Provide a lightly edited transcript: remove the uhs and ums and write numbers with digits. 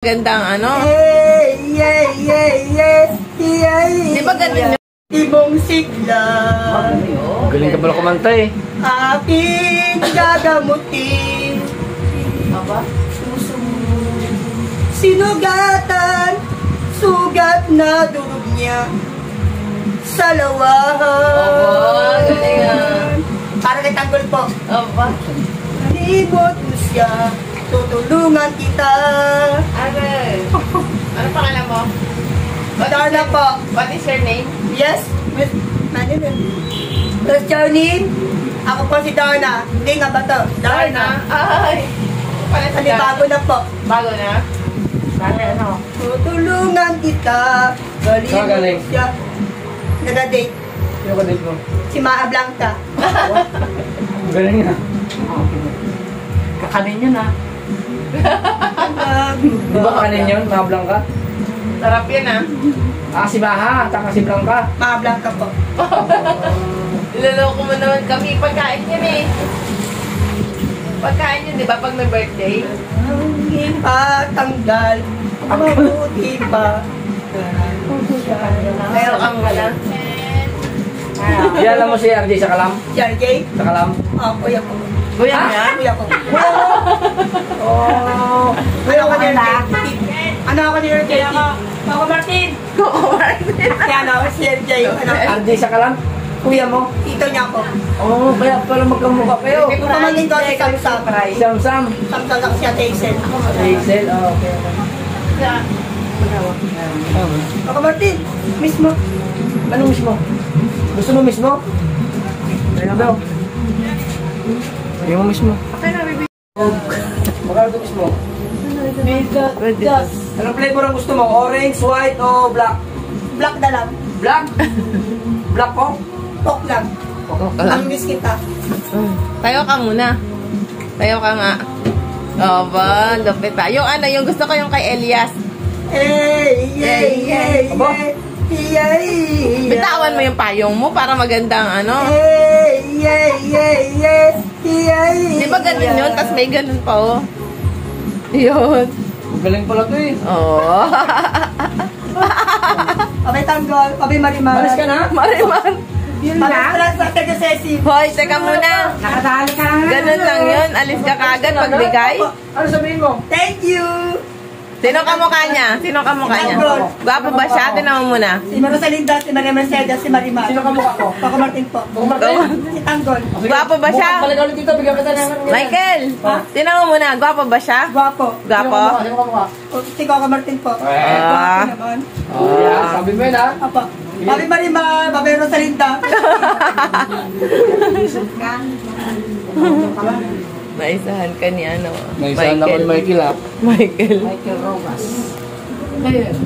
Gandang ano? Di ba ganun yun? Ibong sigla. Galing ka pala kumanta eh. Aking gagamutin. Aba? Sinugatan, sugat na durog niya sa lawahan. Aba, galing ah. Para kay Tanggol po. Aba? Nalibot mo siya, tutulungan kita. Aray. Ano pangalan mo? Darna po. What is your name? Yes, Miss Manila. Miss Johnny, ako po si Darna. Hindi nga ba to? Darna. Ay. Pala si Ano, bago na po. Bago na? Dati ano? Tutulungan kita. Saan galing? Siya. Nag-date. Sino ka date mo? Si Maa Blanca. Galing nga. Kakanin yun ah. Di ba kanin yun? Mga Blanca? Sarap yan ah. Ah, si Baha. Taka si Blanca. Maa Blanca po. Niloloko mo naman kami. Pagkain yun eh. Pagkain yun, di ba? Pag may birthday. Ang patanggal. Mabuti pa. Pero ang wala. Kilala mo si RJ sa Kalam? Si RJ? Sa Kalam? Oh, kuya ko. Kuya niya? Kuya ko. Oh. Ano ako ni RJ? Ano ako ni RJ? Ako Martin. Oo, Martin. Si ano, si RJ. Ano? RJ sa Kalam? Kuya mo? Tito niya ako. Oo, kaya pala magkamukha kayo. Pamangkin ko si Samsam. Sam. Samsam ako siya, Hazel. Hazel, oh, okay. Ako Martin, mismo. Ano mismo? Gusto mo mismo? Ayun daw. Ayun mo mismo. Magkano ito mismo? Anong flavor ang gusto mo? Orange, white, o black? Black na lang. Black? Black po? Talk lang. Ang miss kita. Tayo ka muna. Tayo ka nga. Aba, lupit pa. Yung ano, yung gusto ko yung kay Elias. Aba? Bitawan mo yung payong mo para magandang ano. Di ba ganun yun? Tapos may ganun pa oh. Yun. Galing pala ito eh. Oo. Abay Tanggol, abay Marimar. Malis ka na? Mariman. Yun na. Malis sa Taga-Sesi. Hoy, teka muna. Nakadali ka na. Ganun lang yun. Alis ka kagad pagbigay. Ano sabihin mo? Thank you. Sino kamukha niya? Sino kamukha niya? Gwapo ba siya? Tinan mo muna. Si Rosalinda, si Maria Mercedes, si Marimar. Sino ka mukha ko? Ako Martin po. Gwapo. Si Tanggol. Gwapo ba siya? Balik ulit dito, bigyan kita ng... Michael, tinan mo muna. Gwapo ba siya? Gwapo. Gwapo? Sino ka mukha? Si Coco Martin po. Ah. Gwapo naman. Yeah, sabi mo yun ha? Apa. Babi Marimar, Babi Rosalinda. Naisahan ka ni ano? Naisahan ako ni Michael ha? Michael. Michael Rojas. Ayun.